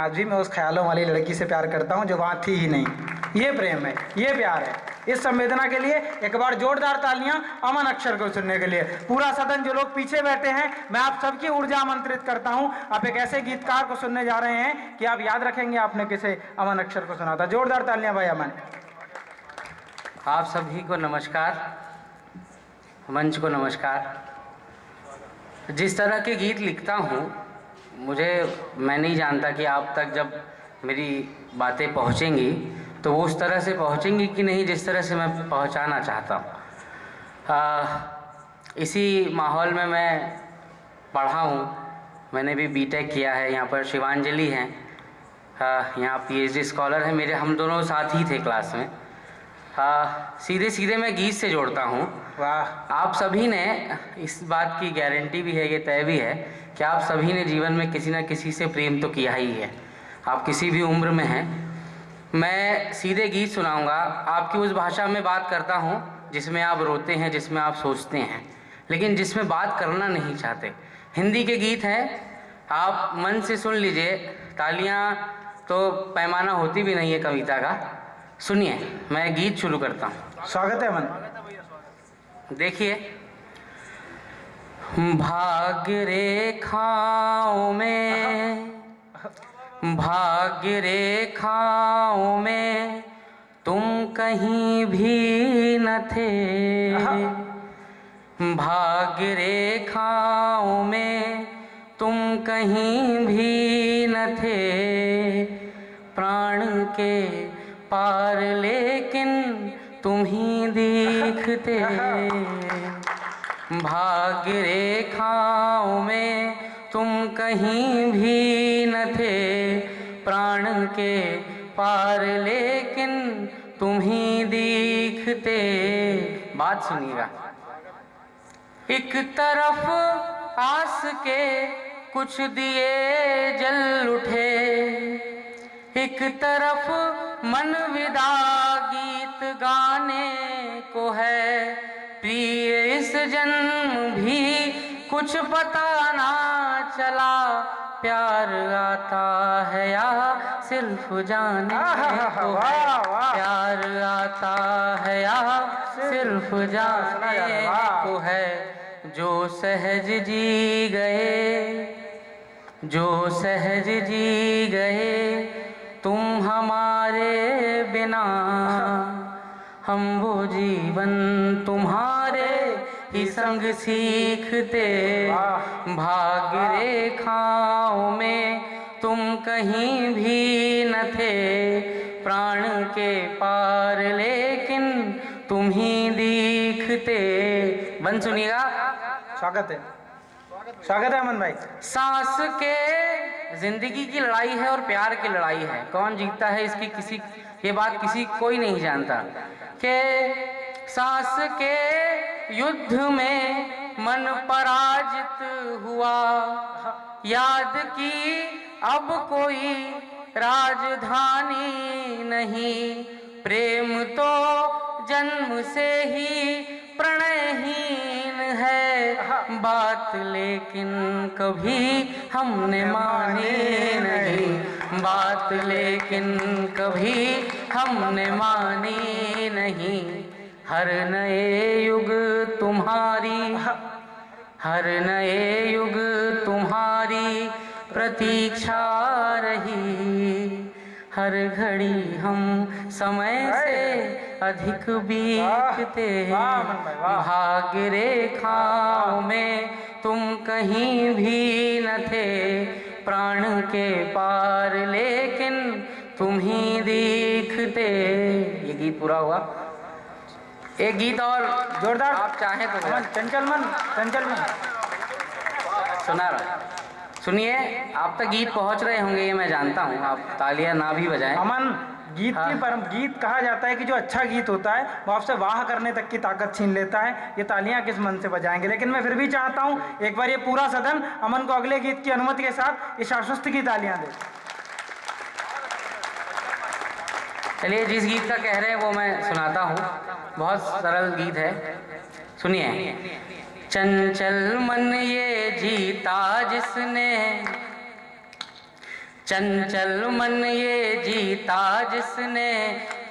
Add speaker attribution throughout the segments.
Speaker 1: आज भी मैं उस ख्यालों वाली लड़की से प्यार करता हूँ जो वहाँ थी ही नहीं। ये प्रेम है, ये प्यार है। इस संवेदना के लिए एक बार जोरदार तालियां अमन अक्षर को सुनने के लिए। पूरा सदन, जो लोग पीछे बैठे हैं, मैं आप सबकी ऊर्जा आमंत्रित करता हूं। आप एक ऐसे गीतकार को सुनने जा रहे हैं कि आप याद रखेंगे आपने किसे अमन अक्षर को सुना था। जोरदार तालियां भाई अमन।
Speaker 2: आप सभी को नमस्कार, मंच को नमस्कार। जिस तरह के गीत लिखता हूँ, मैं नहीं जानता कि आप तक जब मेरी बातें पहुँचेंगी तो वो उस तरह से पहुँचेंगी कि नहीं जिस तरह से मैं पहुँचाना चाहता हूँ। इसी माहौल में मैं पढ़ा हूँ। मैंने भी बीटेक किया है। यहाँ पर शिवांजलि हैं, यहाँ पीएचडी स्कॉलर है मेरे, हम दोनों साथ ही थे क्लास में। सीधे सीधे मैं गीत से जोड़ता हूँ।
Speaker 1: वाह।
Speaker 2: आप सभी ने, इस बात की गारंटी भी है, ये तय भी है कि आप सभी ने जीवन में किसी न किसी से प्रेम तो किया ही है। आप किसी भी उम्र में हैं। मैं सीधे गीत सुनाऊंगा, आपकी उस भाषा में बात करता हूँ जिसमें आप रोते हैं, जिसमें आप सोचते हैं, लेकिन जिसमें बात करना नहीं चाहते। हिंदी के गीत हैं, आप मन से सुन लीजिए। तालियां तो पैमाना होती भी नहीं है कविता का। सुनिए, मैं गीत शुरू करता हूँ।
Speaker 1: स्वागत है अमन।
Speaker 2: देखिए। भाग्य रेखाओं में तुम कहीं भी न थे। भाग्य रेखाओं में तुम कहीं भी न थे। प्राण के पार लेकिन तुम ही दिखते। भाग्य रेखाओं में तुम कहीं भी न थे। प्राण के पार लेकिन तुम ही दिखते। बात सुनिएगा। एक तरफ आस के कुछ दिए जल उठे, एक तरफ मन विदा गीत गाने को है। प्रिय इस जन्म भी कुछ पता ना चला, प्यार आता है या सिर्फ जाने को है। प्यार आता है या सिर्फ जाने को है। जो सहज जी गए, जो सहज जी गए तुम हमारे बिना, हम वो जीवन तुम्हारे ही संग सीखते। भाग्य रेखाओं में तुम कहीं भी न थे। प्राण के पार लेकिन तुम ही दिखते। बन सुनिएगा।
Speaker 1: स्वागत है, स्वागत है अमन भाई।
Speaker 2: सांस के जिंदगी की लड़ाई है और प्यार की लड़ाई है। कौन जीतता है इसकी ये बात कोई नहीं जानता। कि सांस के युद्ध में मन पराजित हुआ। याद की अब कोई राजधानी नहीं। प्रेम तो जन्म से ही प्रणयहीन है। बात लेकिन कभी हमने मानी नहीं। बात लेकिन कभी हमने मानी नहीं। हर नए युग तुम्हारी, हर नए युग तुम्हारी प्रतीक्षा रही। हर घड़ी हम समय से अधिक बीतते। भाग्य रेखाओं में तुम कहीं भी न थे। प्राण के पार लेकिन तुम ही दिखते। ये गीत पूरा हुआ। एक गीत और
Speaker 1: जोरदार
Speaker 2: आप चाहें तो
Speaker 1: चंचल मन
Speaker 2: सुना रहा। सुनिए, आप तक गीत पहुंच रहे होंगे ये मैं जानता हूँ। आप तालियां ना भी बजाएं।
Speaker 1: अमन, गीत की परम गीत कहा जाता है कि जो अच्छा गीत होता है वो आपसे वाह करने तक की ताकत छीन लेता है। ये तालियां किस मन से बजाएंगे, लेकिन मैं फिर भी चाहता हूँ एक बार ये पूरा सदन अमन को अगले गीत की अनुमति के साथ इस आश्वस्त की तालियां दे।
Speaker 2: चलिए, जिस गीत का कह रहे हैं वो मैं सुनाता हूँ। बहुत सरल गीत है, सुनिए। चंचल मन ये जीता जिसने, चंचल मन ये जीता जिसने,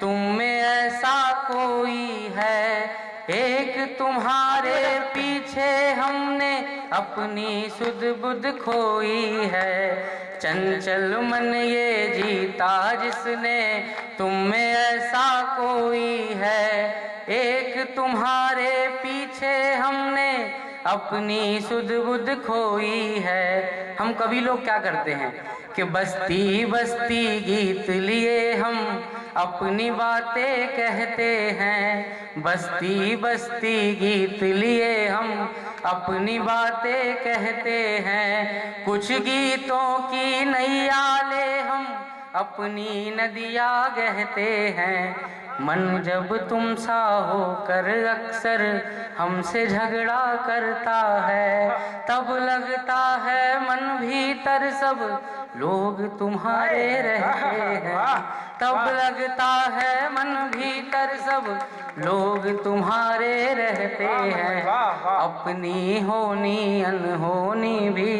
Speaker 2: तुम में ऐसा कोई है, एक तुम्हारे पीछे हमने अपनी सुध बुध खोई है। चंचल मन ये जीता जिसने, तुम में ऐसा कोई है, एक तुम्हारे पीछे हमने अपनी सुध बुध खोई है। हम कवि लोग क्या करते हैं कि बस्ती बस्ती गीत लिए हम अपनी बातें कहते हैं, बस्ती बस्ती गीत लिए हम अपनी बातें कहते हैं। कुछ गीतों की नैया ले हम अपनी नदियाँ बहते हैं। मन जब तुम सा होकर अक्सर हमसे झगड़ा करता है, तब लगता है मन भीतर सब लोग तुम्हारे रहते हैं, तब लगता है मन भीतर सब लोग तुम्हारे रहते हैं। अपनी होनी अनहोनी भी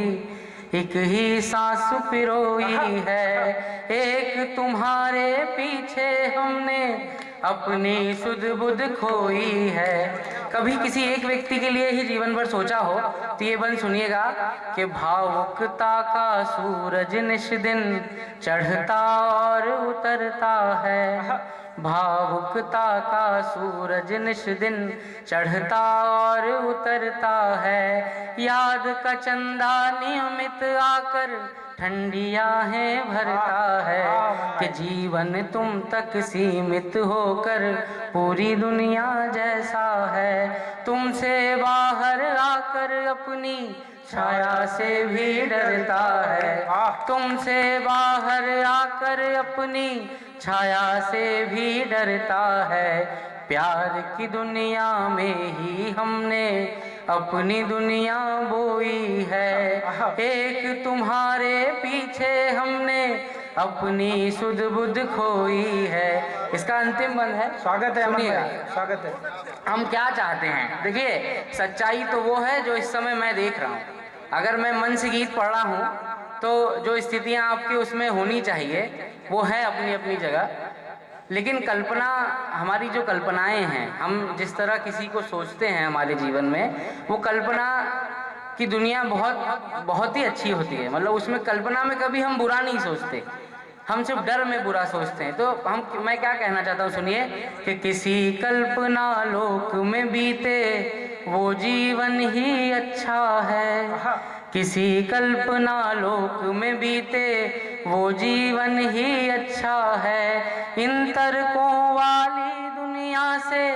Speaker 2: एक ही सांस पिरोई है, एक तुम्हारे पीछे हमने अपनी सुध बुध खोई है। कभी किसी एक व्यक्ति के लिए ही जीवन भर सोचा हो तो ये बंद सुनिएगा कि भावुकता का सूरज निश दिन चढ़ता और उतरता है, भावुकता का सूरज निश दिन चढ़ता और उतरता है। याद का चंदा नियमित आकर ठंडी आहें भरता है, कि जीवन तुम तक सीमित होकर पूरी दुनिया जैसा है। तुमसे बाहर आकर अपनी छाया से भी डरता है, तुमसे बाहर आकर अपनी छाया से भी डरता है। प्यार की दुनिया में ही हमने अपनी दुनिया बोई है, एक तुम्हारे पीछे हमने अपनी सुध बुध खोई है। इसका अंतिम बंद है।
Speaker 1: स्वागत है अमन
Speaker 2: सुनिएगा।
Speaker 1: भाई, स्वागत है।
Speaker 2: हम क्या चाहते हैं, देखिए सच्चाई तो वो है जो इस समय मैं देख रहा हूँ। अगर मैं मन से गीत पढ़ रहा हूँ तो जो स्थितियाँ आपकी उसमें होनी चाहिए वो है अपनी अपनी जगह, लेकिन कल्पना, हमारी जो कल्पनाएं हैं, हम जिस तरह किसी को सोचते हैं हमारे जीवन में, वो कल्पना की दुनिया बहुत ही अच्छी होती है। मतलब उसमें कल्पना में कभी हम बुरा नहीं सोचते, हम सिर्फ डर में बुरा सोचते हैं। तो मैं क्या कहना चाहता हूँ, सुनिए कि किसी कल्पना लोक में बीते वो जीवन ही अच्छा है, किसी कल्पना लोक में बीते वो जीवन ही अच्छा है। इन तर्कों वाली दुनिया से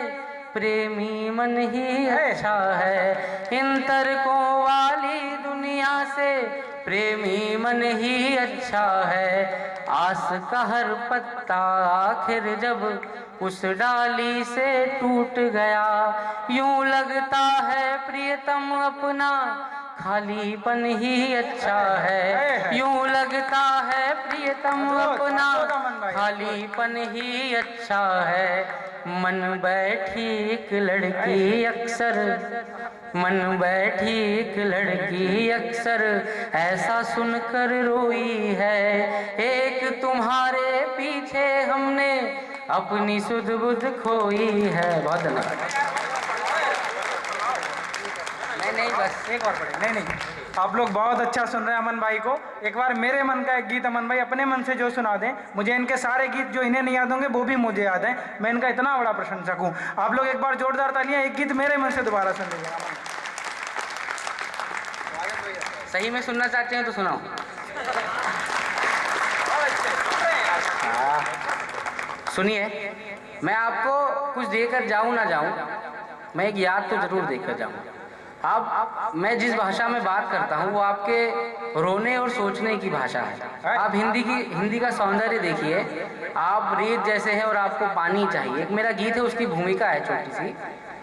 Speaker 2: प्रेमी मन ही अच्छा है, इन तर्कों वाली दुनिया से प्रेमी मन ही अच्छा है। आस का हर पत्ता आखिर जब उस डाली से टूट गया, यूं लगता है प्रियतम अपना खालीपन ही अच्छा है, यूं लगता है प्रियतम अपना खालीपन ही अच्छा है। मन बैठी एक लड़की अक्सर, मन बैठी एक लड़की अक्सर ऐसा सुनकर रोई है, एक तुम्हारे पीछे हमने अपनी सुध बुध खोई है। बहुत धन्यवाद। नहीं बस
Speaker 1: एक बार पढ़े। नहीं, आप लोग बहुत अच्छा सुन रहे हैं अमन भाई को। एक बार मेरे मन का एक गीत अमन भाई अपने मन से जो सुना दें। मुझे इनके सारे गीत जो इन्हें नहीं याद होंगे वो भी मुझे याद हैं। मैं इनका इतना बड़ा प्रशंसक हूँ। आप लोग एक बार जोरदार तालियां, एक गीत मेरे मन से दोबारा सुन लीजिए।
Speaker 2: सही में सुनना चाहते हैं तो सुनाओ। सुनिए, मैं आपको कुछ देकर जाऊं ना जाऊं, मैं एक याद तो जरूर देकर जाऊं। आप मैं जिस भाषा में बात करता हूँ वो आपके रोने और सोचने की भाषा है। आप हिंदी का सौंदर्य देखिए। आप रेत जैसे हैं और आपको पानी चाहिए। एक मेरा गीत है, उसकी भूमिका है छोटी सी,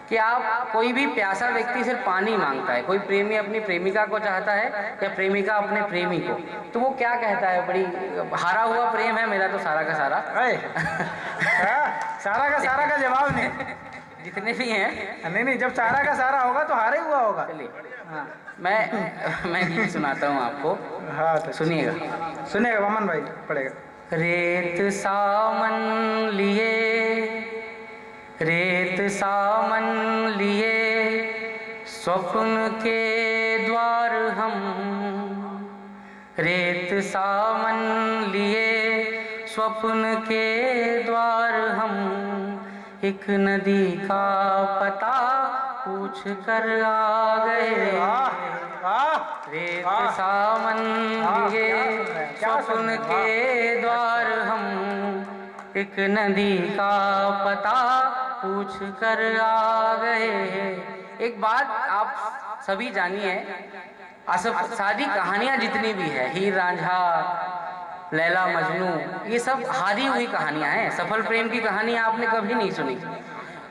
Speaker 2: कि आप, कोई भी प्यासा व्यक्ति सिर्फ पानी मांगता है। कोई प्रेमी अपनी प्रेमिका को चाहता है या प्रेमिका अपने प्रेमी को, तो वो क्या कहता है, बड़ी हारा हुआ प्रेम है मेरा तो सारा का सारा।
Speaker 1: सारा का जवाब नहीं।
Speaker 2: जितने भी हैं।
Speaker 1: नहीं नहीं, जब सारा का सारा होगा तो हारा ही हुआ होगा।
Speaker 2: चलिए
Speaker 1: हाँ
Speaker 2: मैं गीत सुनाता हूँ आपको,
Speaker 1: हाँ, तो
Speaker 2: सुनिएगा।
Speaker 1: सुनेगा वामन भाई पड़ेगा।
Speaker 2: रेत सामन लिए, रेत सामन लिए, स्वप्न के द्वार हम, रेत सामन लिए, स्वप्न के द्वार हम, एक नदी का पता पूछ कर आ गए। रेत सामन लिए, स्वप्न के द्वार हम, एक नदी का पता पूछ कर आ गए। एक बात आप सभी जानिए, सारी कहानियाँ जितनी भी है, हीर रांझा, लैला मजनू, ये सब हारी हुई कहानियाँ हैं। सफल प्रेम की कहानियाँ आपने कभी नहीं सुनी।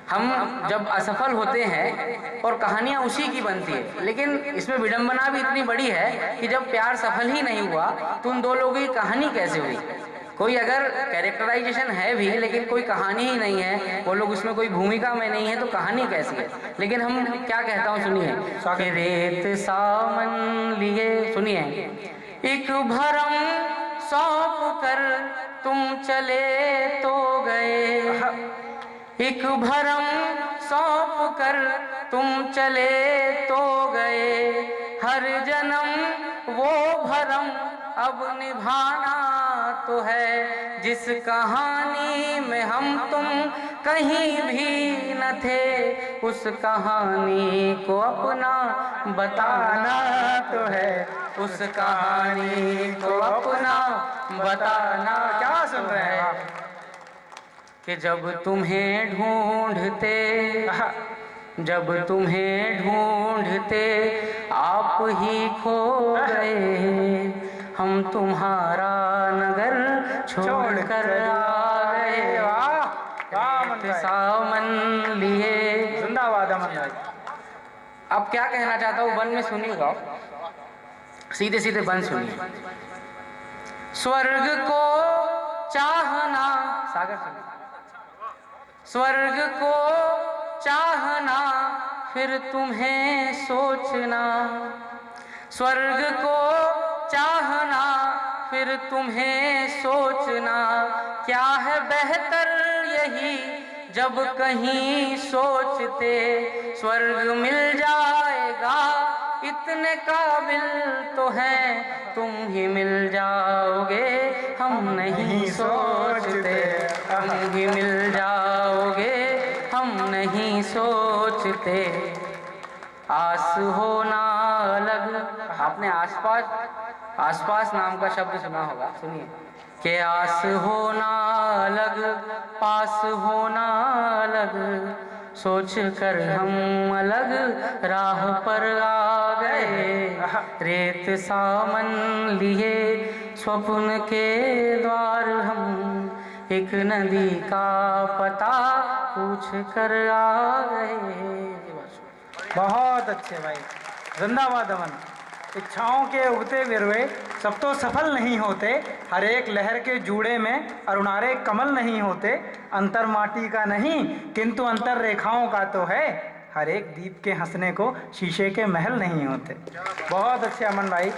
Speaker 2: हम जब असफल होते हैं और कहानियाँ उसी की बनती है, लेकिन इसमें विडंबना भी इतनी बड़ी है कि जब प्यार सफल ही नहीं हुआ तो उन दो लोगों की कहानी कैसे हुई। कोई अगर कैरेक्टराइजेशन है भी लेकिन कोई कहानी ही नहीं है, वो लोग उसमें कोई भूमिका में नहीं है, तो कहानी कैसी है। लेकिन हम क्या कहता हूँ सुनिए, कि रेत सामन लिए, सुनिए, एक भरम सौंप कर तुम चले तो गए, एक भरम सौंप कर तुम चले तो गए, हर जन्म वो भरम अब निभाना तो है, जिस कहानी में हम तुम कहीं भी न थे, उस कहानी को अपना बताना तो है, उस कहानी को अपना बताना।
Speaker 1: क्या सुन रहे हैं आप?
Speaker 2: कि जब तुम्हें ढूंढते, जब तुम्हें ढूंढते आप ही खो गए, हम तुम्हारा नगर छोड़ कर आ गए। रेत सामन लिए,
Speaker 1: जिंदाबाद अमन भाई।
Speaker 2: अब क्या कहना चाहता हूँ वन में सुनिएगा, सीधे सीधे वन सुनिए। स्वर्ग को चाहना, सागर सुनिए, स्वर्ग को चाहना फिर तुम्हें सोचना, स्वर्ग को चाहना फिर तुम्हें सोचना, क्या है बेहतर यही जब कहीं सोचते, स्वर्ग मिल जाएगा इतने काबिल तो हैं, तुम ही मिल जाओगे हम नहीं सोचते, तुम ही मिल जाओगे हम नहीं सोचते। आस होना अलग, आपने आसपास नाम का शब्द सुना होगा, सुनिए। कि आस होना अलग, पास होना अलग, सोच कर हम अलग राह पर आ गए, रेत सामन लिए, स्वप्न के द्वार हम, एक नदी का पता पूछ कर आ गए।
Speaker 1: बहुत अच्छे भाई, जिंदाबाद अमन। इच्छाओं के उगते विरवे सब तो सफल नहीं होते, हर एक लहर के जूड़े में अरुणारे कमल नहीं होते, अंतर माटी का नहीं किंतु अंतर रेखाओं का तो है, हर एक दीप के हंसने को शीशे के महल नहीं होते। बहुत अच्छे अमन भाई।